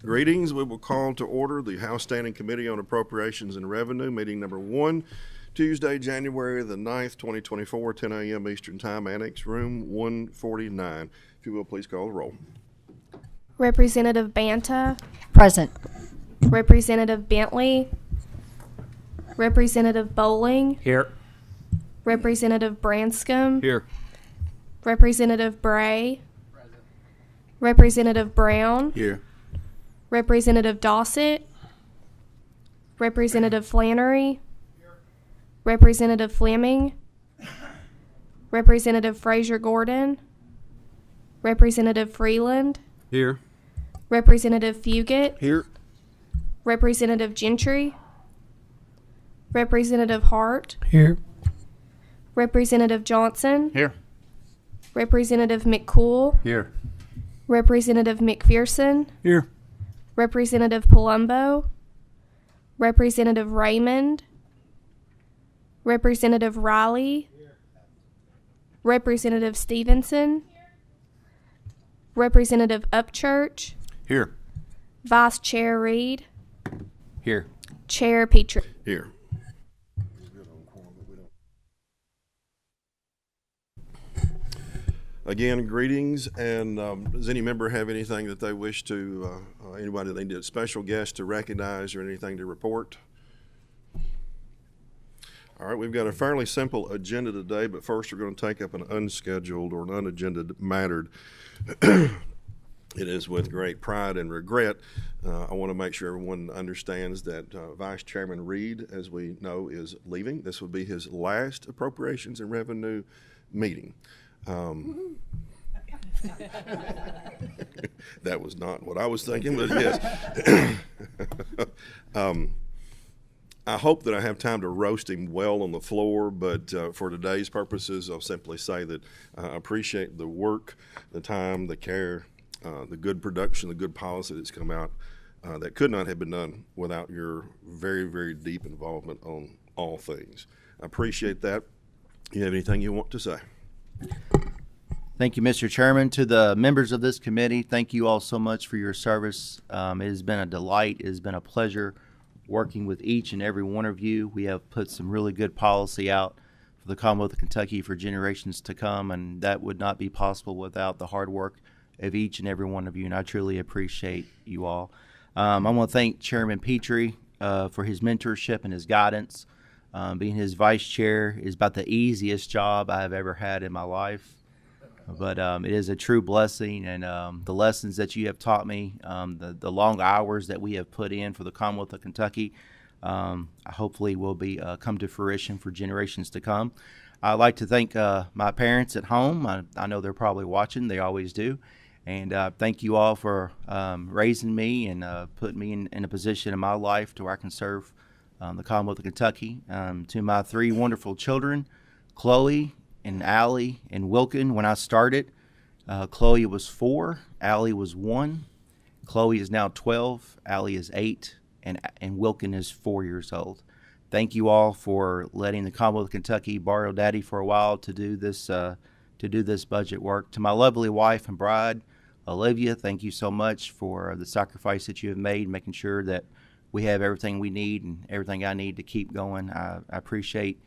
Greetings. We will call to order the House Standing Committee on Appropriations and Revenue, meeting number 1, Tuesday, January the 9th, 2024, 10 a.m. Eastern Time, Annex Room 149. If you will, please call the roll. Representative Banta. Present. Representative Bentley. Representative Bowling. Here. Representative Branscombe. Here. Representative Bray. Present. Representative Brown. Here. Representative Dossett. Representative Flannery. Here. Representative Fleming. Representative Frazier Gordon. Representative Freeland. Here. Representative Fugit. Here. Representative Gentry. Representative Hart. Here. Representative Johnson. Here. Representative McCool. Here. Representative McPherson. Here. Representative Palumbo. Representative Raymond. Representative Riley. Representative Stevenson. Representative Upchurch. Here. Vice Chair Reed. Here. Chair Petrie. Here. Again, greetings, and does any member have anything that they wish to, anybody that they need a special guest to recognize or anything to report? All right, we've got a fairly simple agenda today, but first we're going to take up an unscheduled or an unagendaed matter. It is with great pride and regret. I want to make sure everyone understands that Vice Chairman Reed, as we know, is leaving. This will be his last Appropriations and Revenue meeting. That was not what I was thinking, but yes. I hope that I have time to roast him well on the floor, but for today's purposes, I'll simply say that I appreciate the work, the time, the care, the good production, the good policy that's come out that could not have been done without your very, very deep involvement on all things. I appreciate that. You have anything you want to say? Thank you, Mr. Chairman. To the members of this committee, thank you all so much for your service. It has been a delight. It has been a pleasure working with each and every one of you. We have put some really good policy out for the Commonwealth of Kentucky for generations to come, and that would not be possible without the hard work of each and every one of you, and I truly appreciate you all. I want to thank Chairman Petrie for his mentorship and his guidance. Being his vice chair is about the easiest job I have ever had in my life. But it is a true blessing, and the lessons that you have taught me, the long hours that we have put in for the Commonwealth of Kentucky, hopefully will be come to fruition for generations to come. I'd like to thank my parents at home. I know they're probably watching. They always do. And thank you all for raising me and putting me in a position in my life to where I can serve the Commonwealth of Kentucky. To my 3 wonderful children, Chloe and Allie and Wilkin. When I started, Chloe was 4, Allie was 1. Chloe is now 12, Allie is 8, and Wilkin is 4 years old. Thank you all for letting the Commonwealth of Kentucky borrow Daddy for a while to do this budget work. To my lovely wife and bride, Olivia, thank you so much for the sacrifice that you have made, making sure that we have everything we need and everything I need to keep going. I appreciate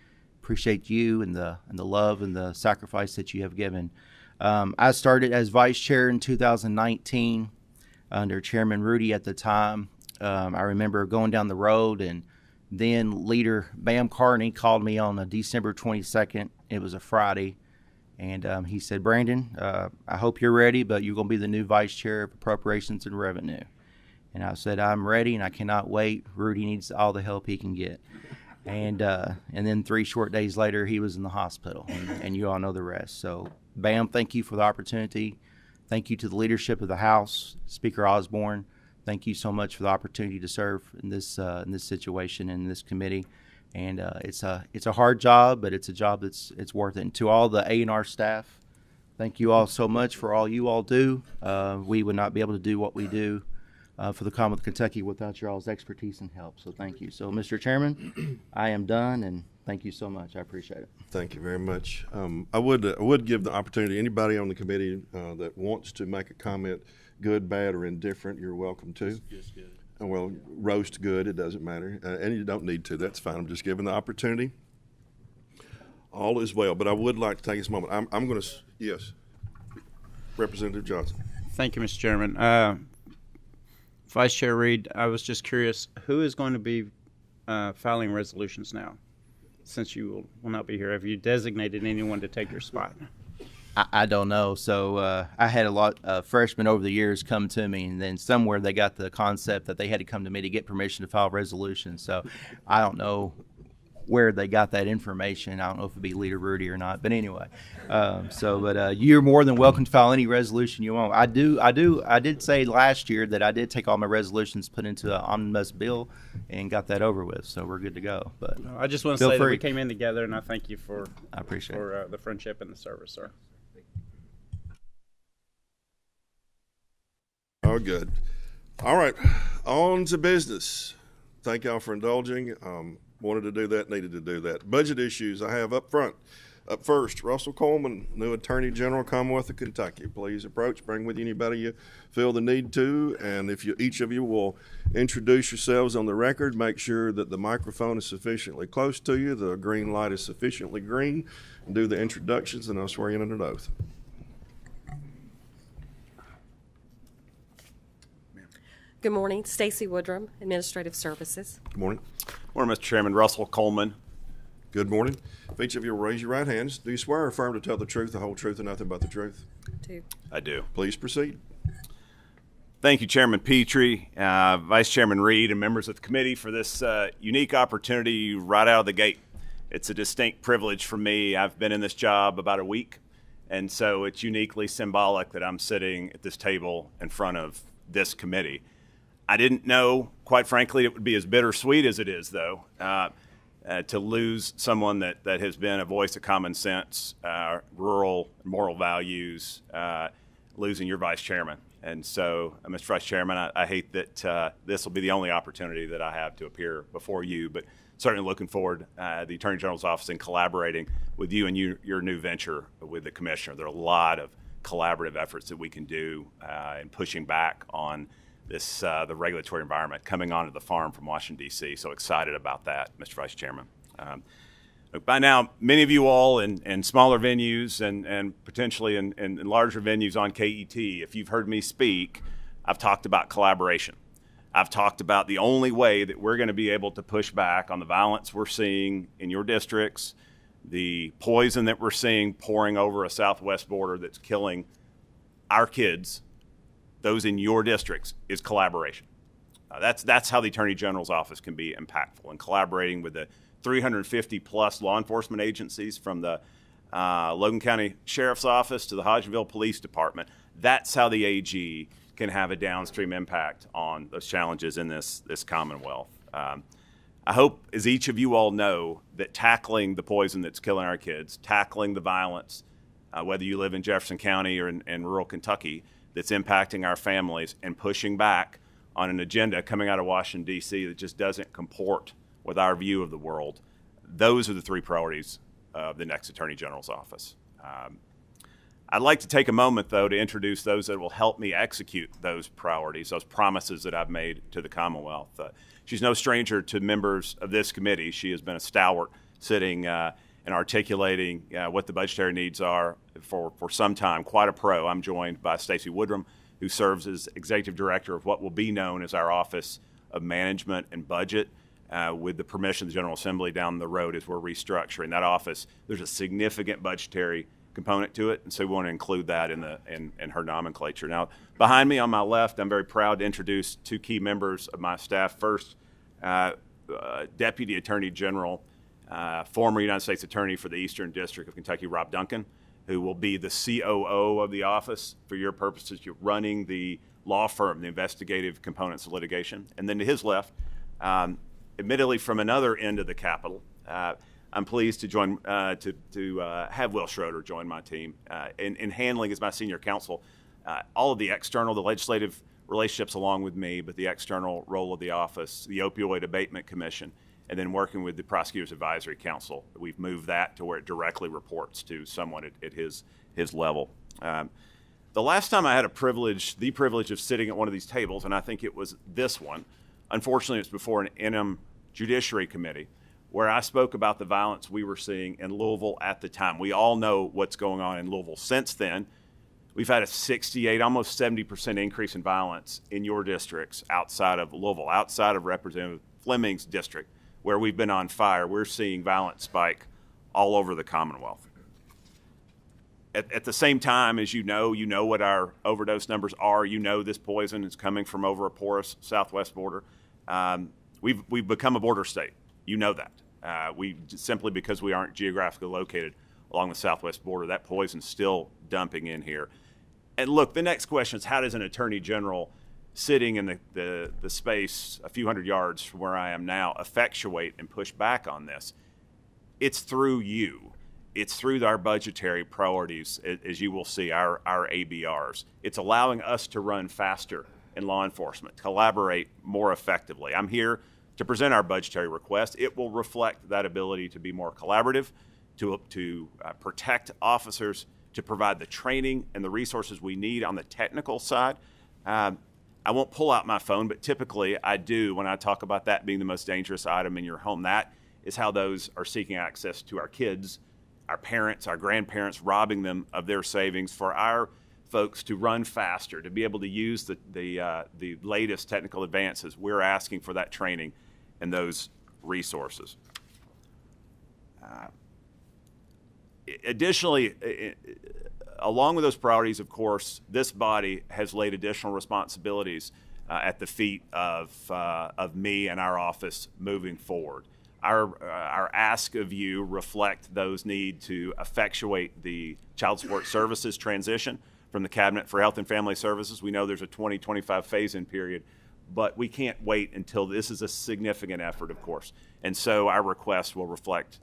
you and the love and the sacrifice that you have given. I started as vice chair in 2019 under Chairman Rudy at the time. I remember going down the road, and then leader Bam Carney called me on December 22nd. It was a Friday, and he said, "Brandon, I hope you're ready, but you're going to be the new vice chair of Appropriations and Revenue." And I said, "I'm ready, and I cannot wait. Rudy needs all the help he can get." And then 3 short days later, he was in the hospital, and you all know the rest. So, Bam, thank you for the opportunity. Thank you to the leadership of the House, Speaker Osborne. Thank you so much for the opportunity to serve in this situation in this committee. And it's a hard job, but it's a job it's worth it. And to all the A&R staff, thank you all so much for all you all do. We would not be able to do what we do for the Commonwealth of Kentucky without your all's expertise and help. So thank you. So, Mr. Chairman, I am done, and thank you so much. I appreciate it. Thank you very much. I would give the opportunity to anybody on the committee that wants to make a comment, good, bad, or indifferent, you're welcome to. Just good. Well, roast good, it doesn't matter. And you don't need to, that's fine. I'm just giving the opportunity. All is well, but I would like to take this moment. I'm going to, yes, Representative Johnson. Thank you, Mr. Chairman. Vice Chair Reed, I was just curious, who is going to be filing resolutions now? Since you will not be here, have you designated anyone to take your spot? I don't know. So I had a lot of freshmen over the years come to me, and then somewhere they got the concept that they had to come to me to get permission to file resolutions. So I don't know where they got that information. I don't know if it'd be Leader Rudy or not, but anyway. But you're more than welcome to file any resolution you want. I did say last year that I did take all my resolutions, put into an omnibus bill, and got that over with. So we're good to go. But I just want to say that we came in together, and I thank you for I appreciate the friendship and the service, sir. Oh, good. All right, on to business. Thank y'all for indulging. Wanted to do that, needed to do that. Budget issues I have up front. Up first, Russell Coleman, new Attorney General, Commonwealth of Kentucky. Please approach, bring with you anybody you feel the need to, and if each of you will introduce yourselves on the record, make sure that the microphone is sufficiently close to you, the green light is sufficiently green, and do the introductions, and I'll swear you in under oath. Good morning, Stacy Woodrum, Administrative Services. Good morning. Morning, Mr. Chairman. Russell Coleman. Good morning. If each of you will raise your right hands, do you swear or affirm to tell the truth, the whole truth, and nothing but the truth? Two. I do. Please proceed. Thank you, Chairman Petrie, Vice Chairman Reed, and members of the committee for this unique opportunity right out of the gate. It's a distinct privilege for me. I've been in this job about a week, and so it's uniquely symbolic that I'm sitting at this table in front of this committee. I didn't know, quite frankly, it would be as bittersweet as it is, though, to lose someone that has been a voice of common sense, rural moral values, losing your vice chairman. And so, Mr. Vice Chairman, I hate that this will be the only opportunity that I have to appear before you, but certainly looking forward to the Attorney General's office and collaborating with you and your new venture with the Commissioner. There are a lot of collaborative efforts that we can do in pushing back on this the regulatory environment coming onto the farm from Washington, D.C. So excited about that, Mr. Vice Chairman. Look, by now, many of you all in smaller venues and potentially in larger venues on KET, if you've heard me speak, I've talked about collaboration. I've talked about the only way that we're going to be able to push back on the violence we're seeing in your districts, the poison that we're seeing pouring over a southwest border that's killing our kids, those in your districts, is collaboration. That's how the Attorney General's office can be impactful, in collaborating with the 350 plus law enforcement agencies, from the Logan County Sheriff's Office to the Hodgenville Police Department. That's how the AG can have a downstream impact on those challenges in this Commonwealth. I hope, as each of you all know, that tackling the poison that's killing our kids, tackling the violence, whether you live in Jefferson County or in rural Kentucky, that's impacting our families, and pushing back on an agenda coming out of Washington, D.C. that just doesn't comport with our view of the world. Those are the three priorities of the next Attorney General's office. I'd like to take a moment, though, to introduce those that will help me execute those priorities, those promises that I've made to the Commonwealth. She's no stranger to members of this committee. She has been a stalwart sitting and articulating what the budgetary needs are for some time, quite a pro. I'm joined by Stacy Woodrum, who serves as Executive Director of what will be known as our Office of Management and Budget. With the permission of the General Assembly down the road, as we're restructuring that office, there's a significant budgetary component to it, and so we want to include that in her nomenclature. Now, behind me on my left, I'm very proud to introduce two key members of my staff. First, Deputy Attorney General, former United States Attorney for the Eastern District of Kentucky, Rob Duncan, who will be the COO of the office for your purposes. You're running the law firm, the investigative components of litigation. And then to his left, admittedly from another end of the Capitol, I'm pleased to join to have Will Schroeder join my team in handling, as my senior counsel, all of the external, the legislative relationships along with me, but the external role of the office, the Opioid Abatement Commission, and then working with the Prosecutors Advisory Council. We've moved that to where it directly reports to someone at his level. The last time I had the privilege of sitting at one of these tables, and I think it was this one, unfortunately it was before an interim Judiciary Committee, where I spoke about the violence we were seeing in Louisville at the time. We all know what's going on in Louisville. Since then, we've had a 68, almost 70% increase in violence in your districts outside of Louisville, outside of Representative Fleming's district, where we've been on fire. We're seeing violence spike all over the Commonwealth. At the same time, as you know what our overdose numbers are. You know this poison is coming from over a porous southwest border. We've become a border state. You know that. Simply because we aren't geographically located along the southwest border, that poison's still dumping in here. And look, the next question is, how does an attorney general sitting in the space a few hundred yards from where I am now effectuate and push back on this? It's through you. It's through our budgetary priorities, as you will see, our ABRs. It's allowing us to run faster in law enforcement, collaborate more effectively. I'm here to present our budgetary request. It will reflect that ability to be more collaborative, to protect officers, to provide the training and the resources we need on the technical side. I won't pull out my phone, but typically I do when I talk about that being the most dangerous item in your home. That is how those are seeking access to our kids, our parents, our grandparents, robbing them of their savings, for our folks to run faster, to be able to use the latest technical advances. We're asking for that training and those resources. Additionally, along with those priorities, of course, this body has laid additional responsibilities at the feet of me and our office moving forward. Our ask of you reflect those need to effectuate the child support services transition from the Cabinet for Health and Family Services. We know there's a 2025 phase-in period, but we can't wait until this is a significant effort, of course. And so our request will reflect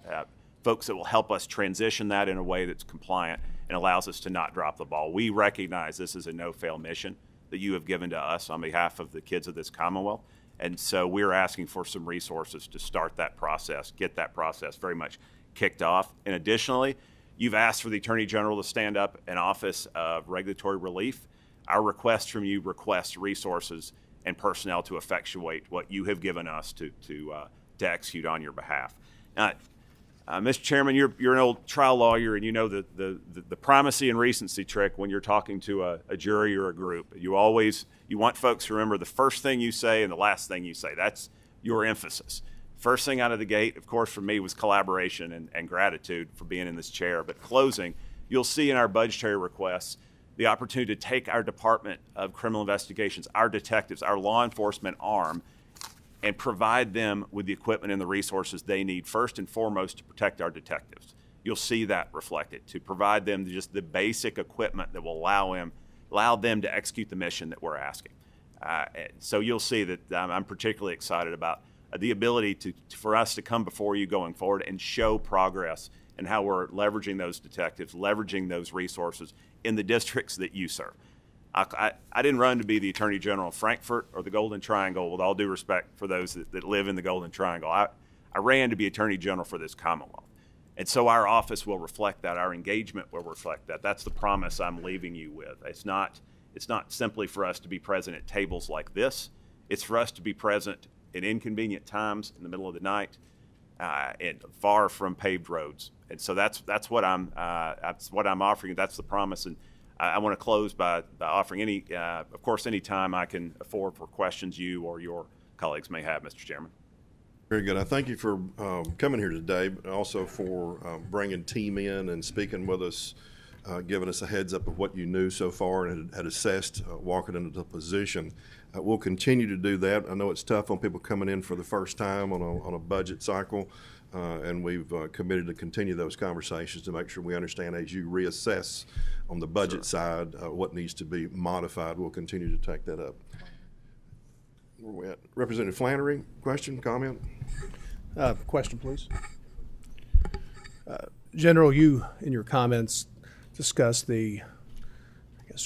folks that will help us transition that in a way that's compliant and allows us to not drop the ball. We recognize this is a no-fail mission that you have given to us on behalf of the kids of this Commonwealth. And so we're asking for some resources to start that process, get that process very much kicked off. And additionally, you've asked for the Attorney General to stand up an Office of Regulatory Relief. Our request from you requests resources and personnel to effectuate what you have given us to execute on your behalf. Mr. Chairman, you're an old trial lawyer, and you know the primacy and recency trick when you're talking to a jury or a group. You want folks to remember the first thing you say and the last thing you say. That's your emphasis. First thing out of the gate, of course, for me was collaboration and gratitude for being in this chair. But closing, you'll see in our budgetary requests the opportunity to take our Department of Criminal Investigations, our detectives, our law enforcement arm, and provide them with the equipment and the resources they need, first and foremost, to protect our detectives. You'll see that reflected, to provide them just the basic equipment that will allow them to execute the mission that we're asking. So you'll see that I'm particularly excited about the ability for us to come before you going forward and show progress and how we're leveraging those detectives, leveraging those resources in the districts that you serve. I didn't run to be the Attorney General of Frankfurt or the Golden Triangle, with all due respect for those that live in the Golden Triangle. I ran to be Attorney General for this Commonwealth. And so our office will reflect that. Our engagement will reflect that. That's the promise I'm leaving you with. It's not simply for us to be present at tables like this. It's for us to be present at inconvenient times in the middle of the night and far from paved roads. And so that's what I'm offering. That's the promise. And I want to close by offering any time I can afford for questions you or your colleagues may have, Mr. Chairman. Very good. I thank you for coming here today, but also for bringing team in and speaking with us, giving us a heads up of what you knew so far and had assessed walking into the position. We'll continue to do that. I know it's tough on people coming in for the first time on a budget cycle, and we've committed to continue those conversations to make sure we understand as you reassess on the budget side what needs to be modified. We'll continue to take that up. Where are we at? Representative Flannery, question, comment? Question, please. General, you in your comments discussed the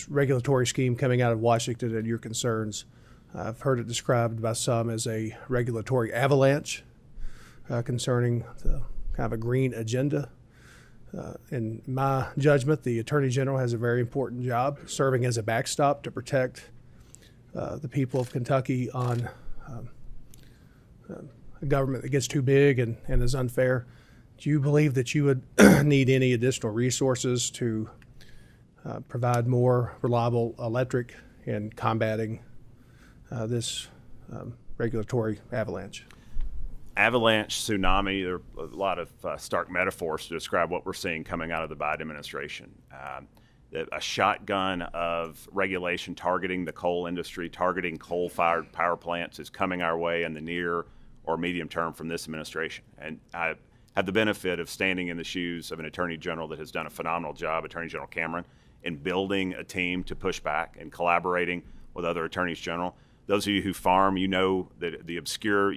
regulatory scheme coming out of Washington and your concerns. I've heard it described by some as a regulatory avalanche concerning the kind of a green agenda. In my judgment, the Attorney General has a very important job serving as a backstop to protect the people of Kentucky on a government that gets too big and is unfair. Do you believe that you would need any additional resources to provide more reliable electric in combating this regulatory avalanche? Avalanche, tsunami, there are a lot of stark metaphors to describe what we're seeing coming out of the Biden administration. A shotgun of regulation targeting the coal industry, targeting coal-fired power plants is coming our way in the near or medium term from this administration. And I have the benefit of standing in the shoes of an Attorney General that has done a phenomenal job, Attorney General Cameron, in building a team to push back and collaborating with other Attorneys General. Those of you who farm, you know that the obscure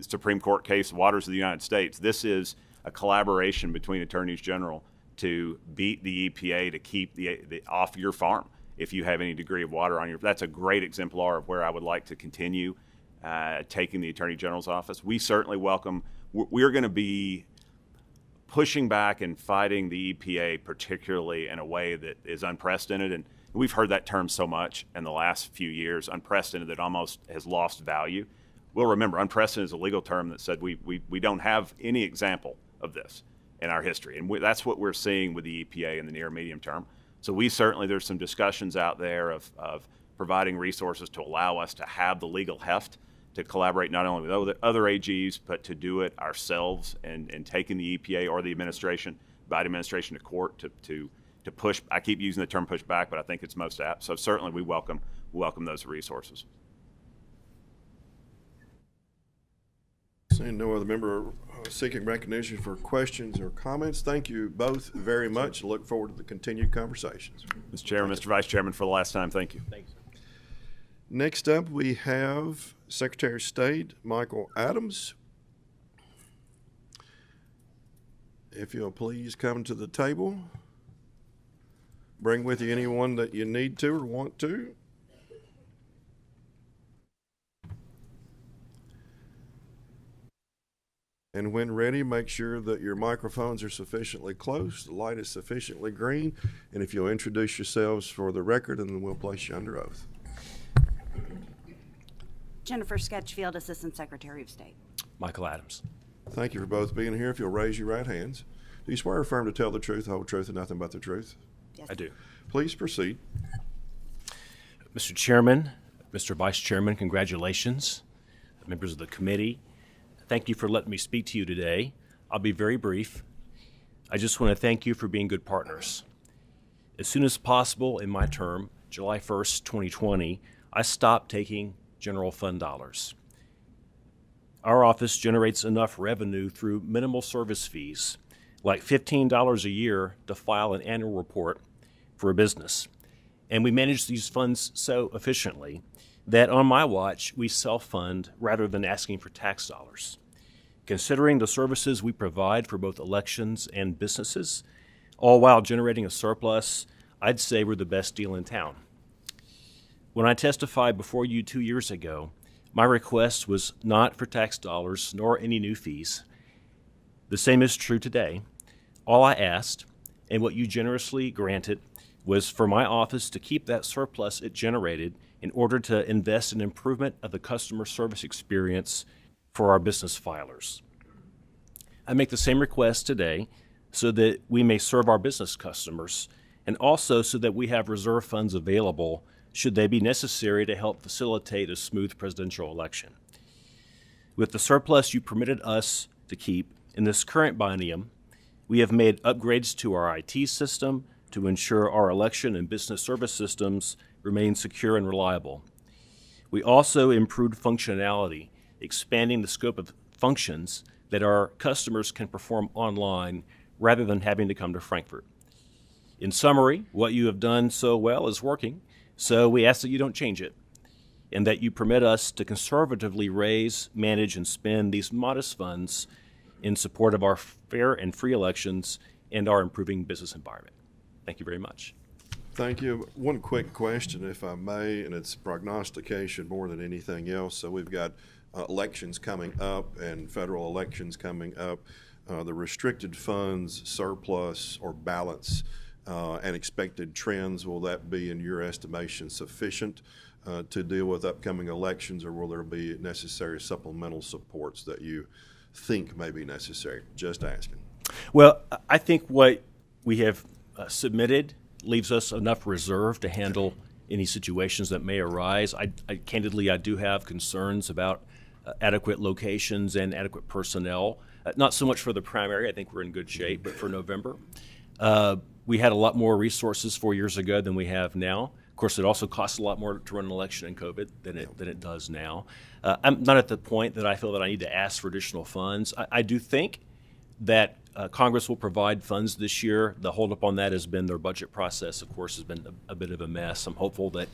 Supreme Court case, Waters of the United States, this is a collaboration between Attorneys General to beat the EPA to keep the off your farm if you have any degree of water on your. That's a great exemplar of where I would like to continue taking the Attorney General's office. We certainly welcome. We're going to be pushing back and fighting the EPA, particularly in a way that is unprecedented. And we've heard that term so much in the last few years, unprecedented, that almost has lost value. We'll remember, unprecedented is a legal term that said we don't have any example of this in our history. And that's what we're seeing with the EPA in the near medium term. So there's some discussions out there of providing resources to allow us to have the legal heft to collaborate not only with other AGs, but to do it ourselves and taking the EPA or the Biden administration to court to push. I keep using the term push back, but I think it's most apt. So certainly we welcome those resources. Seeing no other member seeking recognition for questions or comments, thank you both very much. Look forward to the continued conversations. Mr. Chairman, Mr. Vice Chairman, for the last time, thank you. Thanks. Next up, we have Secretary of State Michael Adams. If you'll please come to the table. Bring with you anyone that you need to or want to. And when ready, make sure that your microphones are sufficiently close, the light is sufficiently green, and if you'll introduce yourselves for the record, and then we'll place you under oath. Jennifer Sketchfield, Assistant Secretary of State. Michael Adams. Thank you for both being here. If you'll raise your right hands. Do you swear or affirm to tell the truth, the whole truth, and nothing but the truth? Yes. I do. Please proceed. Mr. Chairman, Mr. Vice Chairman, congratulations. Members of the committee, thank you for letting me speak to you today. I'll be very brief. I just want to thank you for being good partners. As soon as possible in my term, July 1st, 2020, I stopped taking general fund dollars. Our office generates enough revenue through minimal service fees, like $15 a year to file an annual report for a business. And we manage these funds so efficiently that on my watch, we self-fund rather than asking for tax dollars. Considering the services we provide for both elections and businesses, all while generating a surplus, I'd say we're the best deal in town. When I testified before you 2 years ago, my request was not for tax dollars nor any new fees. The same is true today. All I asked, and what you generously granted, was for my office to keep that surplus it generated in order to invest in improvement of the customer service experience for our business filers. I make the same request today so that we may serve our business customers, and also so that we have reserve funds available should they be necessary to help facilitate a smooth presidential election. With the surplus you permitted us to keep in this current biennium, we have made upgrades to our IT system to ensure our election and business service systems remain secure and reliable. We also improved functionality, expanding the scope of functions that our customers can perform online rather than having to come to Frankfurt. In summary, what you have done so well is working, so we ask that you don't change it, and that you permit us to conservatively raise, manage, and spend these modest funds in support of our fair and free elections and our improving business environment. Thank you very much. Thank you. One quick question, if I may, and it's prognostication more than anything else. So we've got elections coming up and federal elections coming up. the restricted funds surplus or balance and expected trends, will that be, in your estimation, sufficient to deal with upcoming elections, or will there be necessary supplemental supports that you think may be necessary? Just asking. Well, I think what we have submitted leaves us enough reserve to handle any situations that may arise. Candidly, I do have concerns about adequate locations and adequate personnel. Not so much for the primary, I think we're in good shape, but for November. We had a lot more resources 4 years ago than we have now. Of course, it also costs a lot more to run an election in COVID than it does now. I'm not at the point that I feel that I need to ask for additional funds. I do think that Congress will provide funds this year. The holdup on that has been their budget process, of course, has been a bit of a mess. I'm hopeful that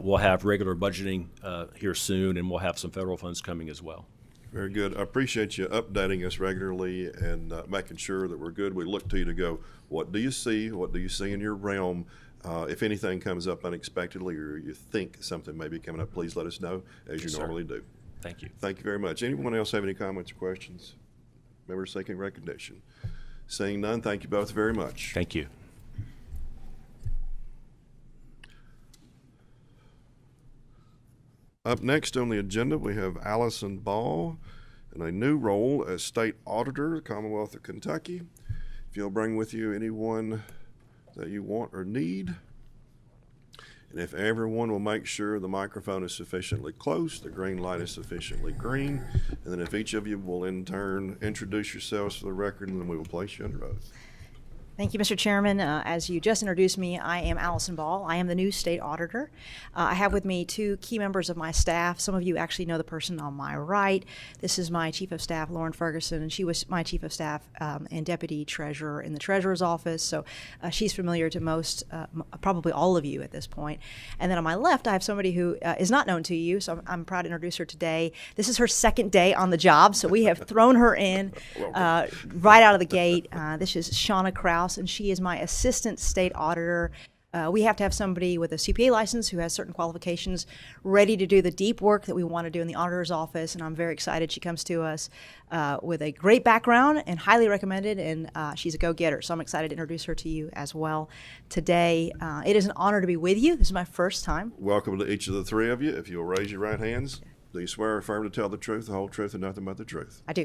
we'll have regular budgeting here soon, and we'll have some federal funds coming as well. Very good. I appreciate you updating us regularly and making sure that we're good. We look to you to go, what do you see? What do you see in your realm? If anything comes up unexpectedly or you think something may be coming up, please let us know, as you normally do. Thank you. Thank you very much. Anyone else have any comments or questions? Members seeking recognition. Seeing none, thank you both very much. Thank you. Up next on the agenda, we have Allison Ball in a new role as State Auditor, Commonwealth of Kentucky. If you'll bring with you anyone that you want or need. And if everyone will make sure the microphone is sufficiently close, the green light is sufficiently green, and then if each of you will in turn introduce yourselves for the record, and then we will place you under oath. Thank you, Mr. Chairman. As you just introduced me, I am Allison Ball. I am the new state auditor. I have with me two key members of my staff. Some of you actually know the person on my right. This is my Chief of Staff, Lauren Ferguson, and she was my Chief of Staff and Deputy Treasurer in the Treasurer's Office. So she's familiar to most, probably all of you at this point. And then on my left, I have somebody who is not known to you, so I'm proud to introduce her today. This is her second day on the job, so we have thrown her in right out of the gate. This is Shauna Krause, and she is my assistant state auditor. We have to have somebody with a CPA license who has certain qualifications ready to do the deep work that we want to do in the auditor's office, and I'm very excited. She comes to us with a great background and highly recommended, and she's a go-getter, so I'm excited to introduce her to you as well today. It is an honor to be with you. This is my first time. Welcome to each of the three of you. If you'll raise your right hands, do you swear or affirm to tell the truth, the whole truth, and nothing but the truth? I do.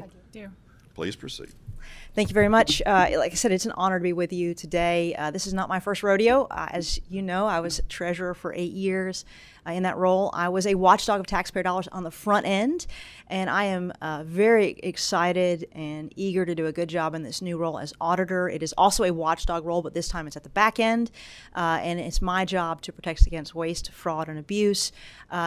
Please proceed. Thank you very much. Like I said, it's an honor to be with you today. This is not my first rodeo. As you know, I was treasurer for 8 years. In that role, I was a watchdog of taxpayer dollars on the front end, and I am very excited and eager to do a good job in this new role as auditor. It is also a watchdog role, but this time it's at the back end, and it's my job to protect against waste, fraud, and abuse,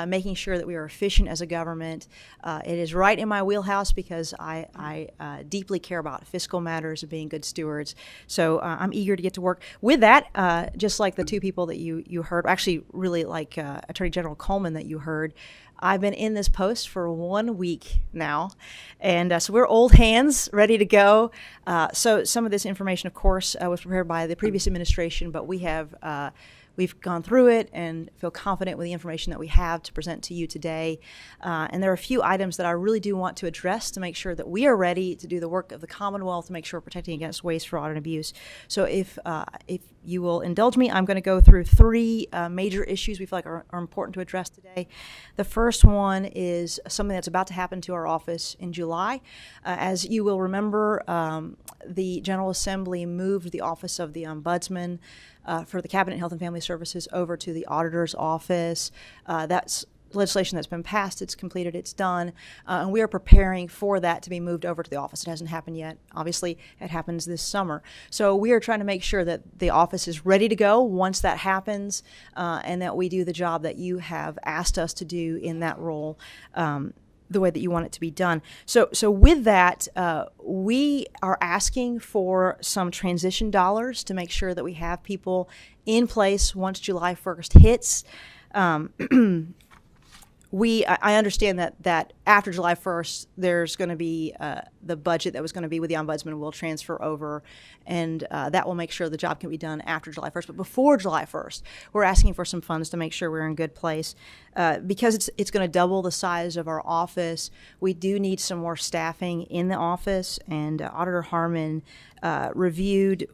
making sure that we are efficient as a government. It is right in my wheelhouse because I deeply care about fiscal matters and being good stewards. So I'm eager to get to work. With that, just like the two people that you heard, actually really like Attorney General Coleman that you heard, I've been in this post for 1 week now, and so we're old hands, ready to go. So some of this information, of course, was prepared by the previous administration, but we have we've gone through it and feel confident with the information that we have to present to you today. And there are a few items that I really do want to address to make sure that we are ready to do the work of the Commonwealth to make sure we're protecting against waste, fraud, and abuse. So if you will indulge me, I'm going to go through three major issues we feel like are important to address today. The first one is something that's about to happen to our office in July. As you will remember, the General Assembly moved the Office of the Ombudsman for the Cabinet Health and Family Services over to the Auditor's Office. That's legislation that's been passed, it's completed, it's done, and we are preparing for that to be moved over to the office. It hasn't happened yet. Obviously, it happens this summer. So we are trying to make sure that the office is ready to go once that happens, and that we do the job that you have asked us to do in that role, the way that you want it to be done. So with that, we are asking for some transition dollars to make sure that we have people in place once July 1st hits. I understand that after July 1st, there's going to be the budget that was going to be with the ombudsman will transfer over, and that will make sure the job can be done after July 1st. But before July 1st, we're asking for some funds to make sure we're in good place. Because it's going to double the size of our office, we do need some more staffing in the office, and Auditor Harmon reviewed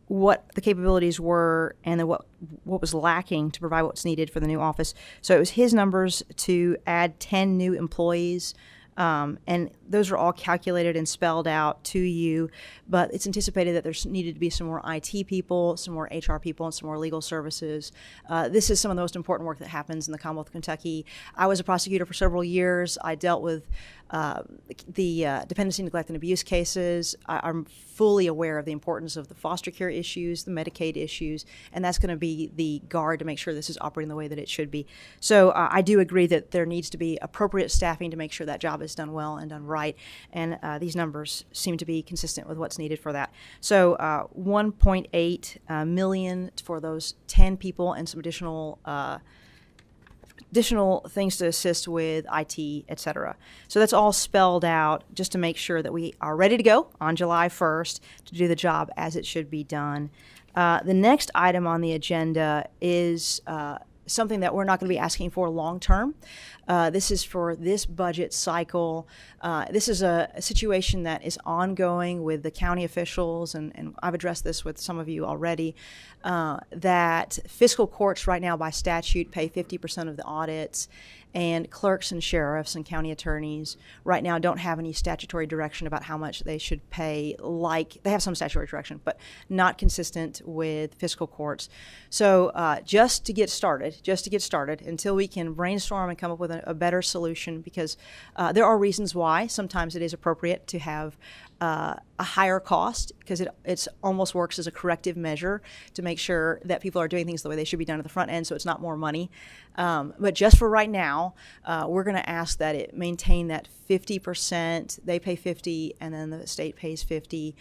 what the capabilities were and then what was lacking to provide what's needed for the new office. So it was his numbers to add 10 new employees, and those are all calculated and spelled out to you, but it's anticipated that there's needed to be some more IT people, some more HR people, and some more legal services. This is some of the most important work that happens in the Commonwealth of Kentucky. I was a prosecutor for several years. I dealt with the dependency, neglect, and abuse cases. I'm fully aware of the importance of the foster care issues, the Medicaid issues, and that's going to be the guard to make sure this is operating the way that it should be. So I do agree that there needs to be appropriate staffing to make sure that job is done well and done right, and these numbers seem to be consistent with what's needed for that. So 1.8 million for those 10 people and some additional things to assist with IT, et cetera. So that's all spelled out just to make sure that we are ready to go on July 1st to do the job as it should be done. The next item on the agenda is something that we're not going to be asking for long term. This is for this budget cycle. This is a situation that is ongoing with the county officials, and I've addressed this with some of you already, that fiscal courts right now by statute pay 50% of the audits, and clerks and sheriffs and county attorneys right now don't have any statutory direction about how much they should pay. Like, they have some statutory direction, but not consistent with fiscal courts. So just to get started, until we can brainstorm and come up with a better solution, because there are reasons why sometimes it is appropriate to have a higher cost, because it almost works as a corrective measure to make sure that people are doing things the way they should be done at the front end, so it's not more money. But just for right now, we're going to ask that it maintain that 50%. They pay 50, and then the state pays 50,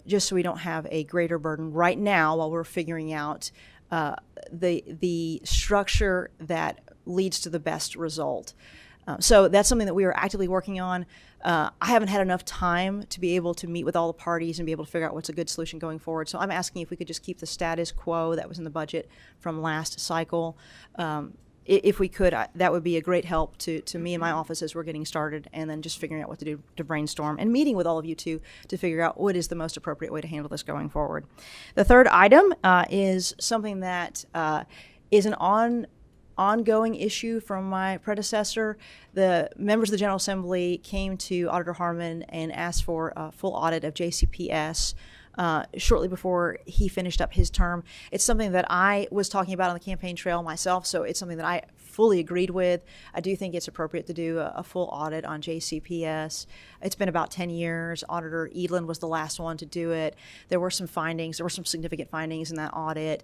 just so we don't have a greater burden right now while we're figuring out the structure that leads to the best result. So that's something that we are actively working on. I haven't had enough time to be able to meet with all the parties and be able to figure out what's a good solution going forward. So I'm asking if we could just keep the status quo that was in the budget from last cycle. If we could, that would be a great help to me and my office as we're getting started, and then just figuring out what to do to brainstorm and meeting with all of you too to figure out what is the most appropriate way to handle this going forward. The third item is something that is an ongoing issue from my predecessor. The members of the General Assembly came to Auditor Harmon and asked for a full audit of JCPS shortly before he finished up his term. It's something that I was talking about on the campaign trail myself, so it's something that I fully agreed with. I do think it's appropriate to do a full audit on JCPS. It's been about 10 years. Auditor Edlin was the last one to do it. There were some findings. There were some significant findings in that audit.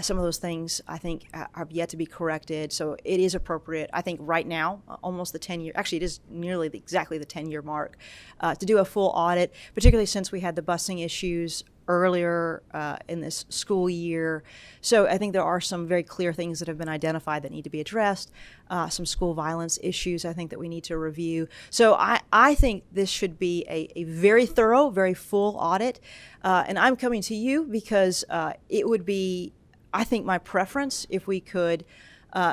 Some of those things, I think, have yet to be corrected. So it is appropriate, I think, right now, almost the 10-year, actually it is nearly exactly the 10-year mark, to do a full audit, particularly since we had the busing issues earlier in this school year. So I think there are some very clear things that have been identified that need to be addressed, some school violence issues I think that we need to review. So I think this should be a very thorough, very full audit. And I'm coming to you because it would be, I think, my preference if we could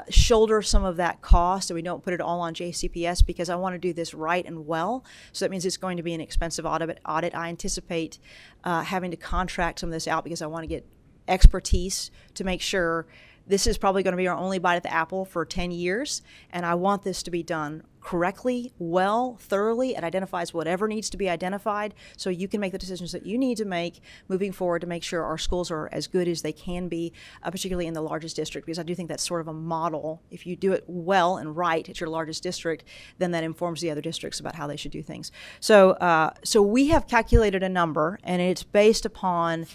shoulder some of that cost and we don't put it all on JCPS, because I want to do this right and well. So that means it's going to be an expensive audit. I anticipate having to contract some of this out because I want to get expertise to make sure this is probably going to be our only bite at the apple for 10 years. And I want this to be done correctly, well, thoroughly. It identifies whatever needs to be identified so you can make the decisions that you need to make moving forward to make sure our schools are as good as they can be, particularly in the largest district, because I do think that's sort of a model. If you do it well and right at your largest district, then that informs the other districts about how they should do things. So, so we have calculated a number, and it's based upon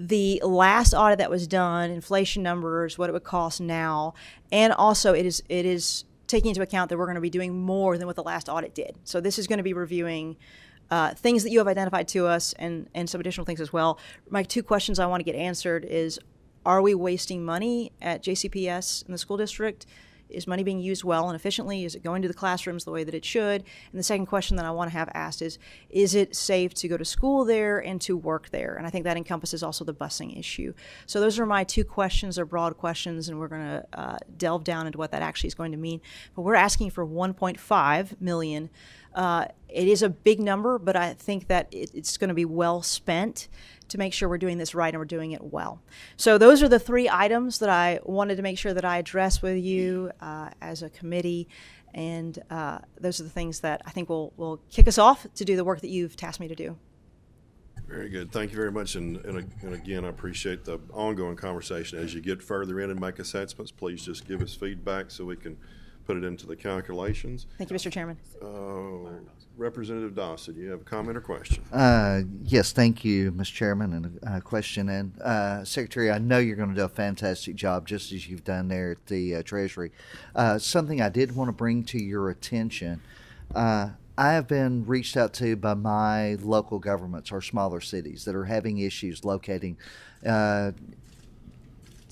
the last audit that was done, inflation numbers, what it would cost now, and also it is taking into account that we're going to be doing more than what the last audit did. So this is going to be reviewing things that you have identified to us and some additional things as well. My two questions I want to get answered is, are we wasting money at JCPS in the school district? is money being used well and efficiently? Is it going to the classrooms the way that it should? And the second question that I want to have asked is it safe to go to school there and to work there? And I think that encompasses also the busing issue. So those are my two questions. They're broad questions, and we're going to delve down into what that actually is going to mean. But we're asking for $1.5 million. It is a big number, but I think that it's going to be well spent to make sure we're doing this right and we're doing it well. So those are the three items that I wanted to make sure that I address with you as a committee, and those are the things that I think will kick us off to do the work that you've tasked me to do. Very good. Thank you very much. And again, I appreciate the ongoing conversation. As you get further in and make assessments, please just give us feedback so we can put it into the calculations. Thank you, Mr. Chairman. Representative Dawson, do you have a comment or question? Yes, thank you, Mr. Chairman, and a question. And Secretary, I know you're going to do a fantastic job, just as you've done there at the Treasury. Something I did want to bring to your attention. I have been reached out to by my local governments or smaller cities that are having issues locating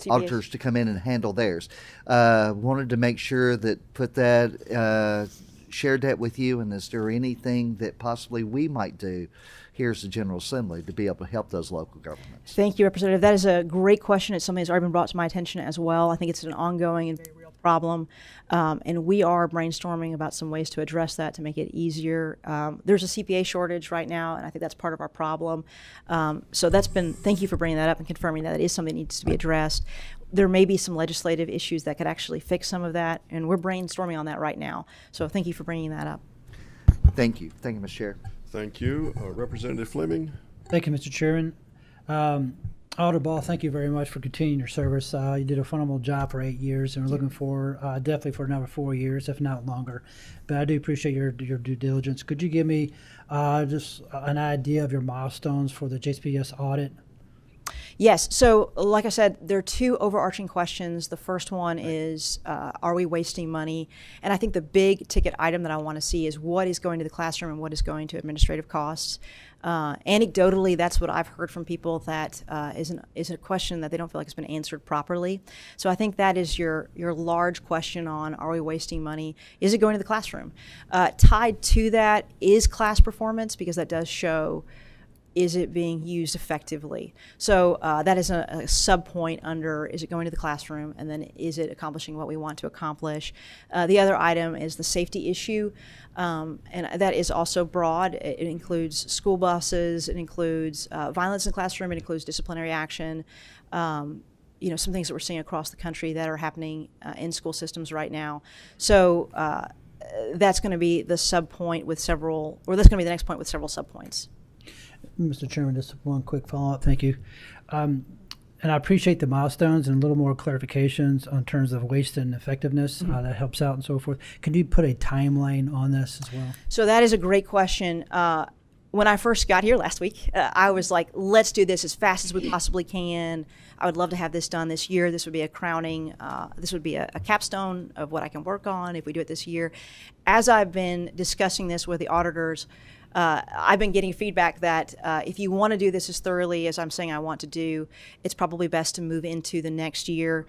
auditors to come in and handle theirs. Wanted to make sure that shared that with you, and is there anything that possibly we might do here as the General Assembly to be able to help those local governments? Thank you, Representative. That is a great question. It's something that's already been brought to my attention as well. I think it's an ongoing and very real problem, and we are brainstorming about some ways to address that to make it easier. There's a CPA shortage right now, and I think that's part of our problem. So thank you for bringing that up and confirming that it is something that needs to be addressed. There may be some legislative issues that could actually fix some of that, and we're brainstorming on that right now. So thank you for bringing that up. Thank you. Thank you, Mr. Chair. Thank you. Representative Fleming. Thank you, Mr. Chairman. Auditor Ball, thank you very much for continuing your service. You did a phenomenal job for 8 years, and we're looking for definitely for another 4 years, if not longer. But I do appreciate your due diligence. Could you give me just an idea of your milestones for the JCPS audit? Yes. So, like I said, there are two overarching questions. The first one is, are we wasting money? And I think the big ticket item that I want to see is what is going to the classroom and what is going to administrative costs. Anecdotally, that's what I've heard from people that is a question that they don't feel like it's been answered properly. So I think that is your large question on, are we wasting money? Is it going to the classroom? Tied to that is class performance, because that does show, is it being used effectively? So that is a sub-point under, is it going to the classroom, and then is it accomplishing what we want to accomplish? The other item is the safety issue, and that is also broad. It includes school buses, it includes violence in the classroom, it includes disciplinary action, some things that we're seeing across the country that are happening in school systems right now. So that's going to be the sub-point with several, or that's going to be the next point with several sub-points. Mr. Chairman, just one quick follow-up. Thank you. And I appreciate the milestones and a little more clarifications on terms of waste and effectiveness. That helps out and so forth. Can you put a timeline on this as well? So that is a great question. When I first got here last week, I was like, let's do this as fast as we possibly can. I would love to have this done this year. This would be a crowning, this would be a capstone of what I can work on if we do it this year. As I've been discussing this with the auditors, I've been getting feedback that if you want to do this as thoroughly as I'm saying I want to do, it's probably best to move into the next year.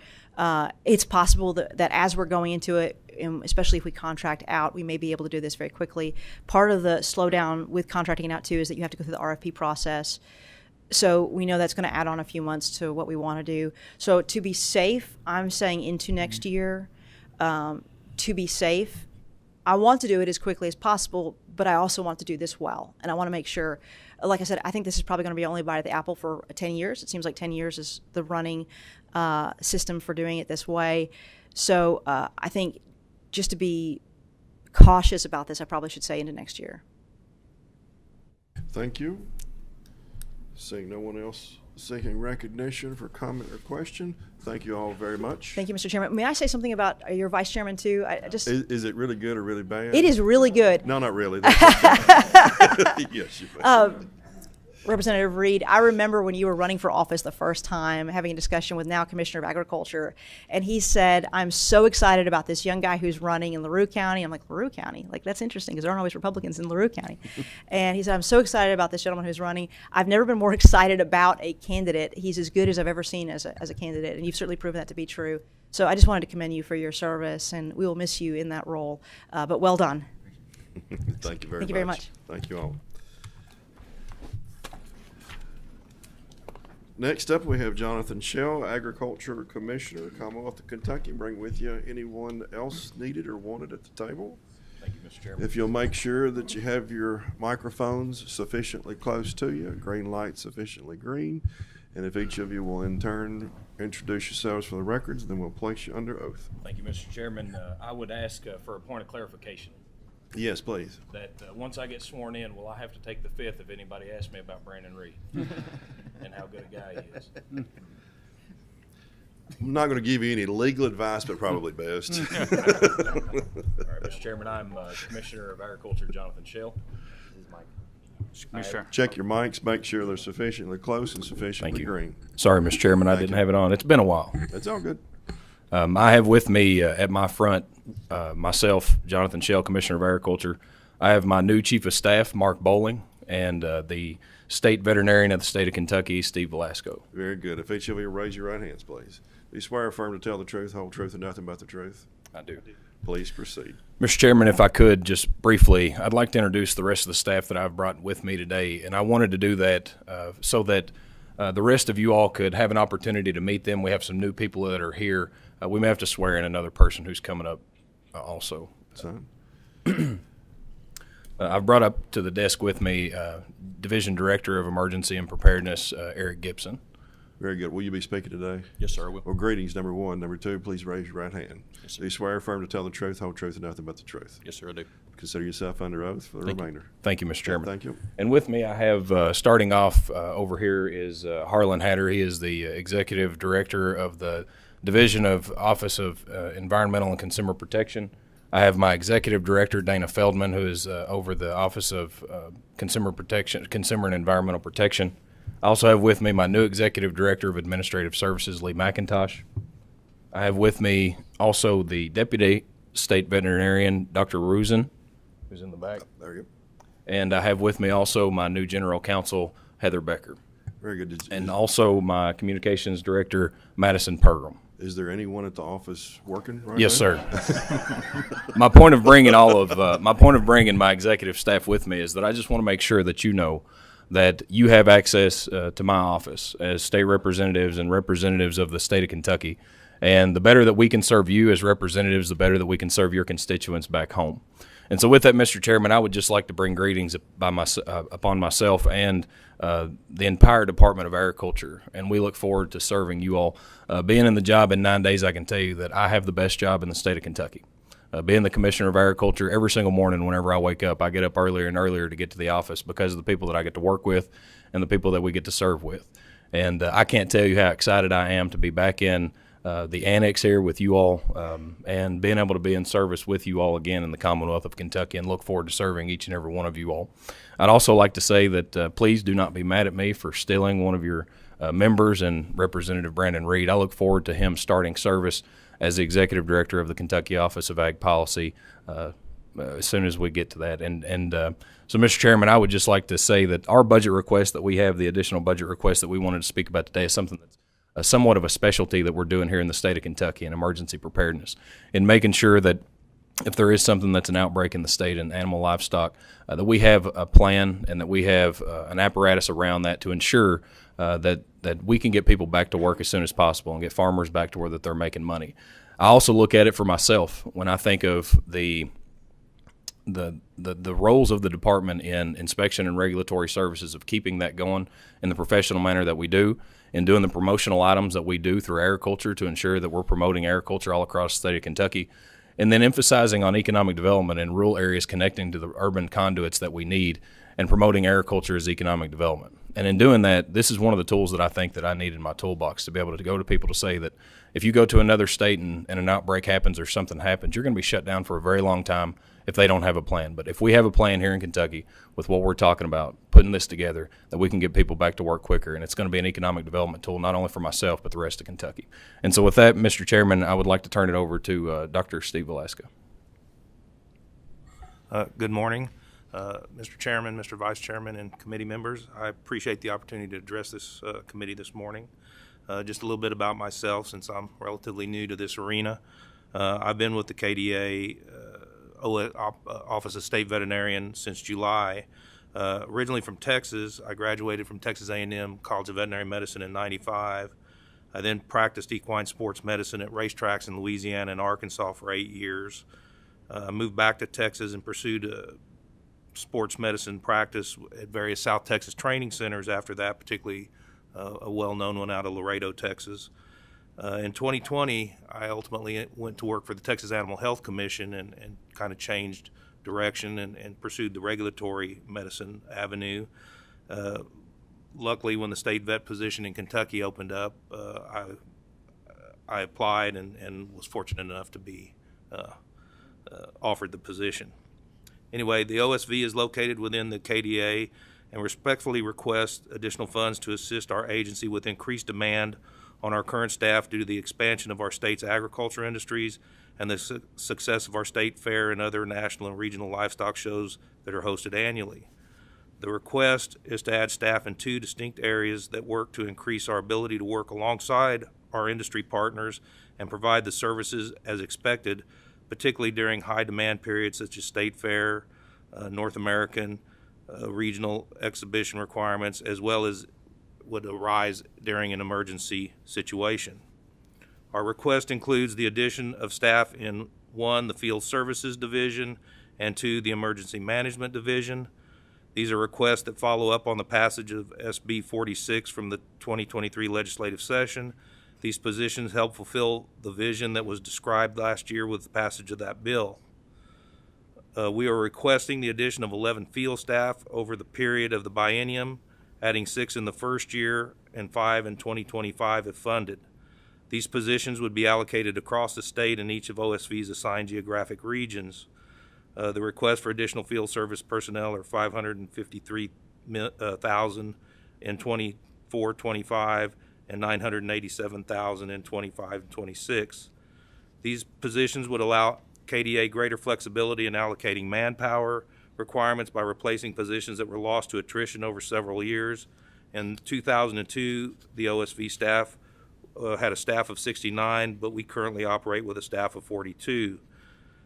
It's possible that as we're going into it, especially if we contract out, we may be able to do this very quickly. Part of the slowdown with contracting out too is that you have to go through the RFP process. So we know that's going to add on a few months to what we want to do. So to be safe, I'm saying into next year. To be safe, I want to do it as quickly as possible, but I also want to do this well. And I want to make sure, like I said, I think this is probably going to be only bite at the apple for 10 years. It seems like 10 years is the running system for doing it this way. So I think just to be cautious about this, I probably should say into next year. Thank you. Seeing no one else seeking recognition for comment or question, thank you all very much. Thank you, Mr. Chairman. May I say something about your vice chairman too? Is it really good or really bad? It is really good. No, not really. Yes, you may. Representative Reed, I remember when you were running for office the first time, having a discussion with now Commissioner of Agriculture, and he said, I'm so excited about this young guy who's running in LaRue County. I'm like, LaRue County? Like, that's interesting because there aren't always Republicans in LaRue County. And he said, I'm so excited about this gentleman who's running. I've never been more excited about a candidate. He's as good as I've ever seen as a candidate, and you've certainly proven that to be true. So I just wanted to commend you for your service, and we will miss you in that role. But well done. Thank you very much. Thank you very much. Thank you all. Next up, we have Jonathan Shell, Agriculture Commissioner, Commonwealth of Kentucky. Bring with you anyone else needed or wanted at the table. Thank you, Mr. Chairman. If you'll make sure that you have your microphones sufficiently close to you, green light sufficiently green, and if each of you will in turn introduce yourselves for the records, then we'll place you under oath. Thank you, Mr. Chairman. I would ask for a point of clarification. Yes, please. That once I get sworn in, will I have to take the fifth if anybody asks me about Brandon Reed and how good a guy he is? I'm not going to give you any legal advice, but probably best. All right, Mr. Chairman, I'm Commissioner of Agriculture Jonathan Shell. Check your mics, make sure they're sufficiently close and sufficiently Thank you. green. Sorry, Mr. Chairman, I didn't have it on. It's been a while. That's all good. I have with me at my front myself, Jonathan Shell, Commissioner of Agriculture. I have my new Chief of Staff, Mark Bowling, and the State Veterinarian of the State of Kentucky, Steve Velasco. Very good. If each of you raise your right hands, please. Do you swear or affirm to tell the truth, whole truth, and nothing but the truth? I do. Please proceed. Mr. Chairman, if I could, just briefly, I'd like to introduce the rest of the staff that I've brought with me today, and I wanted to do that so that the rest of you all could have an opportunity to meet them. We have some new people that are here. We may have to swear in another person who's coming up also. I've brought up to the desk with me Division Director of Emergency and Preparedness, Eric Gibson. Very good. Will you be speaking today? Yes, sir, I will. Well, greetings, number one. Number two, please raise your right hand. Yes, sir. Do you swear or affirm to tell the truth, whole truth, and nothing but the truth? Yes, sir, I do. Consider yourself under oath for the remainder. Thank you, Mr. Chairman. Thank you. And with me, I have, starting off over here is Harlan Hatter. He is the Executive Director of the Division of Office of Environmental and Consumer Protection. I have my Executive Director, Dana Feldman, who is over the Office of Consumer and Environmental Protection. I also have with me my new Executive Director of Administrative Services, Lee McIntosh. I have with me also the Deputy State Veterinarian, Dr. Rusin, who's in the back. There you go. And I have with me also my new General Counsel, Heather Becker. Very good. And also my Communications Director, Madison Pergram. Is there anyone at the office working right Yes, now? sir. My point of bringing my executive staff with me is that I just want to make sure that you know that you have access to my office as state representatives and representatives of the state of Kentucky. And the better that we can serve you as representatives, the better that we can serve your constituents back home. And so with that, Mr. Chairman, I would just like to bring greetings upon myself and the entire Department of Agriculture. And we look forward to serving you all. Being in the job in 9 days, I can tell you that I have the best job in the state of Kentucky. Being the Commissioner of Agriculture, every single morning whenever I wake up, I get up earlier and earlier to get to the office because of the people that I get to work with and the people that we get to serve with. And I can't tell you how excited I am to be back in the annex here with you all and being able to be in service with you all again in the Commonwealth of Kentucky, and look forward to serving each and every one of you all. I'd also like to say that please do not be mad at me for stealing one of your members and Representative Brandon Reed. I look forward to him starting service as the Executive Director of the Kentucky Office of Ag Policy as soon as we get to that. So, Mr. Chairman, I would just like to say that our budget request that we have, the additional budget request that we wanted to speak about today, is something that's somewhat of a specialty that we're doing here in the state of Kentucky in emergency preparedness, in making sure that if there is something that's an outbreak in the state in animal livestock, that we have a plan and that we have an apparatus around that to ensure that we can get people back to work as soon as possible and get farmers back to where that they're making money. I also look at it for myself when I think of the roles of the department in inspection and regulatory services, of keeping that going in the professional manner that we do, and doing the promotional items that we do through agriculture to ensure that we're promoting agriculture all across the state of Kentucky, and then emphasizing on economic development in rural areas connecting to the urban conduits that we need, and promoting agriculture as economic development. And in doing that, this is one of the tools that I think that I need in my toolbox, to be able to go to people to say that if you go to another state and an outbreak happens or something happens, you're going to be shut down for a very long time if they don't have a plan. But if we have a plan here in Kentucky with what we're talking about, putting this together, that we can get people back to work quicker, and it's going to be an economic development tool not only for myself but the rest of Kentucky. And so with that, Mr. Chairman, I would like to turn it over to Dr. Steve Velasco. Good morning, Mr. Chairman, Mr. Vice Chairman, and committee members. I appreciate the opportunity to address this committee this morning. Just a little bit about myself, since I'm relatively new to this arena. I've been with the KDA Office of State Veterinarian since July. Originally from Texas, I graduated from Texas A&M College of Veterinary Medicine in '95. I then practiced equine sports medicine at racetracks in Louisiana and Arkansas for 8 years. I moved back to Texas and pursued sports medicine practice at various South Texas training centers after that, particularly a well-known one out of Laredo, Texas. In 2020, I ultimately went to work for the Texas Animal Health Commission and kind of changed direction and pursued the regulatory medicine avenue. Luckily, when the state vet position in Kentucky opened up, I applied and was fortunate enough to be offered the position. Anyway, the OSV is located within the KDA and respectfully request additional funds to assist our agency with increased demand on our current staff due to the expansion of our state's agriculture industries and the success of our state fair and other national and regional livestock shows that are hosted annually. The request is to add staff in 2 distinct areas that work to increase our ability to work alongside our industry partners and provide the services as expected, particularly during high demand periods such as state fair, North American, regional exhibition requirements, as well as would arise during an emergency situation. Our request includes the addition of staff in 1, the Field Services Division, and 2, the Emergency Management Division. These are requests that follow up on the passage of SB 46 from the 2023 legislative session. These positions help fulfill the vision that was described last year with the passage of that bill. We are requesting the addition of 11 field staff over the period of the biennium, adding 6 in the first year and 5 in 2025 if funded. These positions would be allocated across the state in each of OSV's assigned geographic regions. The request for additional field service personnel are $553,000 in 24-25 and $987,000 in 25-26. These positions would allow KDA greater flexibility in allocating manpower requirements by replacing positions that were lost to attrition over several years. In 2002, the OSV staff had a staff of 69, but we currently operate with a staff of 42.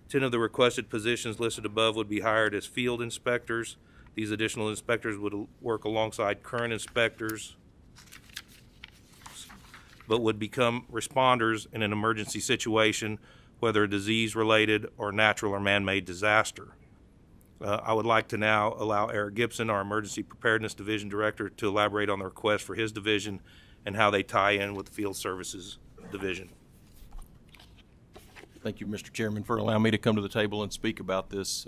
10 of the requested positions listed above would be hired as field inspectors. These additional inspectors would work alongside current inspectors, but would become responders in an emergency situation, whether disease-related or natural or man-made disaster. I would like to now allow Eric Gibson, our Emergency Preparedness Division Director, to elaborate on the request for his division and how they tie in with the Field Services Division. Thank you, Mr. Chairman, for allowing me to come to the table and speak about this.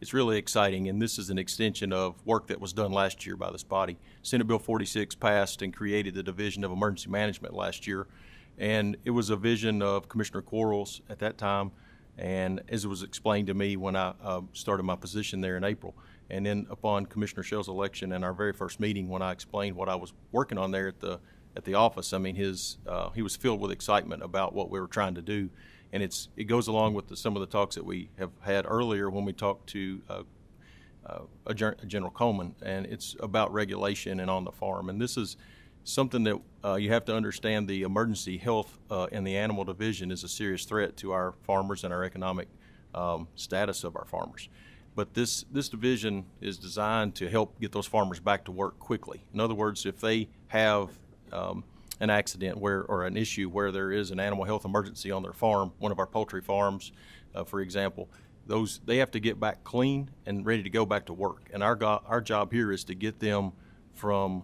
It's really exciting, and this is an extension of work that was done last year by this body. Senate Bill 46 passed and created the Division of Emergency Management last year, and it was a vision of Commissioner Quarles at that time, and as it was explained to me when I started my position there in April. And then upon Commissioner Shell's election and our very first meeting, when I explained what I was working on there at the office, I mean, he was filled with excitement about what we were trying to do. And it goes along with some of the talks that we have had earlier when we talked to General Coleman, and it's about regulation and on the farm. And this is something that you have to understand. The emergency health in the animal division is a serious threat to our farmers and our economic status of our farmers. But this division is designed to help get those farmers back to work quickly. In other words, if they have an accident or an issue where there is an animal health emergency on their farm, one of our poultry farms, for example, they have to get back clean and ready to go back to work. And our job here is to get them from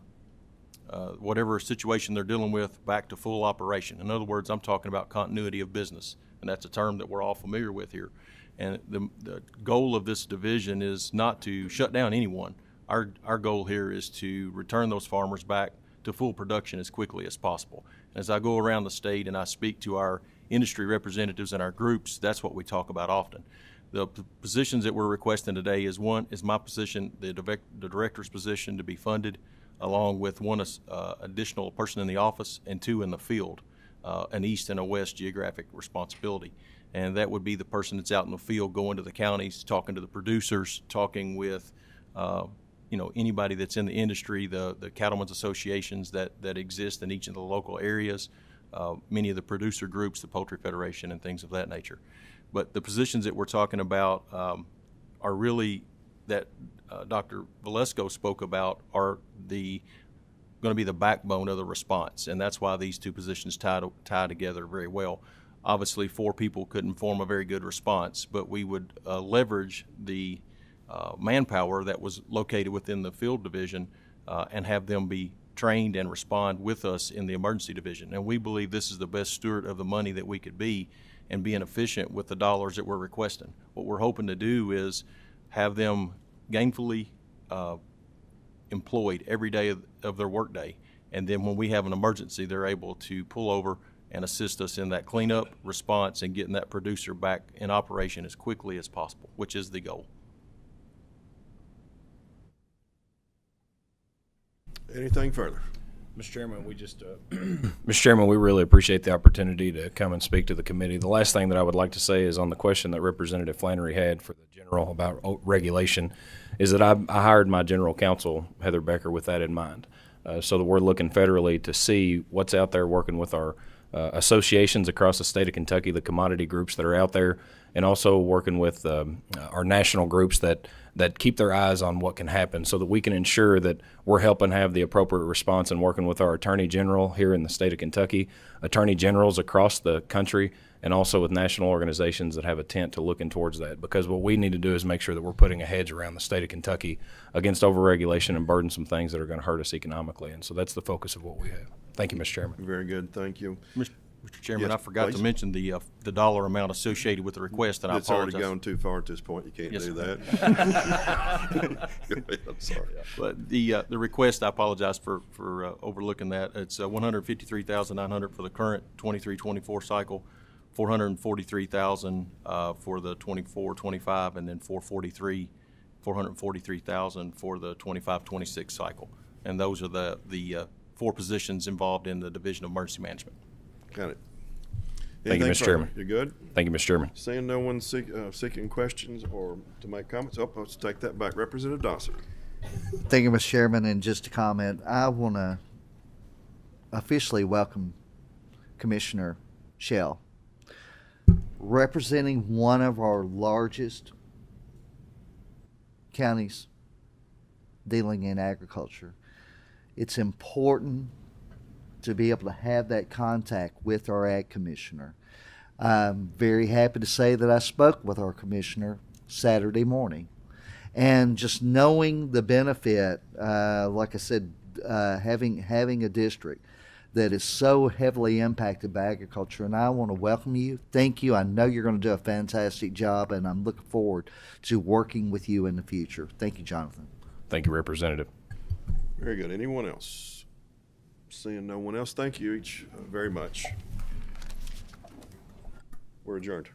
whatever situation they're dealing with back to full operation. In other words, I'm talking about continuity of business, and that's a term that we're all familiar with here. And the goal of this division is not to shut down anyone. Our goal here is to return those farmers back to full production as quickly as possible. As I go around the state and I speak to our industry representatives and our groups, that's what we talk about often. The positions that we're requesting today is my position, the director's position, to be funded, along with one additional person in the office and 2 in the field, an east and a west geographic responsibility. And that would be the person that's out in the field going to the counties, talking to the producers, talking with anybody that's in the industry, the cattlemen's associations that exist in each of the local areas, many of the producer groups, the Poultry Federation, and things of that nature. But the positions that we're talking about are really that Dr. Valesco spoke about are going to be the backbone of the response, and that's why these two positions tie together very well. Obviously, 4 people couldn't form a very good response, but we would leverage the manpower that was located within the field division and have them be trained and respond with us in the emergency division. And we believe this is the best steward of the money that we could be and being efficient with the dollars that we're requesting. What we're hoping to do is have them gainfully employed every day of their workday, and then when we have an emergency, they're able to pull over and assist us in that cleanup response and getting that producer back in operation as quickly as possible, which is the goal. Anything further? Mr. Chairman, Mr. Chairman, we really appreciate the opportunity to come and speak to the committee. The last thing that I would like to say is on the question that Representative Flannery had for the general about regulation, is that I hired my general counsel, Heather Becker, with that in mind, so that we're looking federally to see what's out there, working with our associations across the state of Kentucky, the commodity groups that are out there, and also working with our national groups that keep their eyes on what can happen so that we can ensure that we're helping have the appropriate response and working with our Attorney General here in the state of Kentucky, Attorney Generals across the country, and also with national organizations that have a tent to looking towards that. Because what we need to do is make sure that we're putting a hedge around the state of Kentucky against overregulation and burdensome things that are going to hurt us economically. And so that's the focus of what we have. Thank you, Mr. Chairman. Very good. Thank you. Mr. Chairman, Yes, I forgot please. to mention the dollar amount associated with the request, and It's I already apologize. gone too far at this point. You can't Yes, do sir. that. Go ahead. I'm sorry. But the request, I apologize for overlooking that. It's $153,900 for the current 23-24 cycle, $443,000 for the 24-25, and then $443,000 for the 25-26 cycle. And those are the 4 positions involved in the Division of Emergency Management. Got it. Thank you, Anything Mr. further? Chairman. You good? Thank you, Mr. Chairman. Seeing no one seeking questions or to make comments, let's take that back. Representative Dawson. Thank you, Mr. Chairman. And just to comment, I want to officially welcome Commissioner Shell, representing one of our largest counties dealing in agriculture. It's important to be able to have that contact with our ag commissioner. I'm very happy to say that I spoke with our commissioner Saturday morning, and just knowing the benefit, like I said, having a district that is so heavily impacted by agriculture, and I want to welcome you. Thank you. I know you're going to do a fantastic job, and I'm looking forward to working with you in the future. Thank you, Jonathan. Thank you, Representative. Very good. Anyone else? Seeing no one else, thank you each very much. We're adjourned.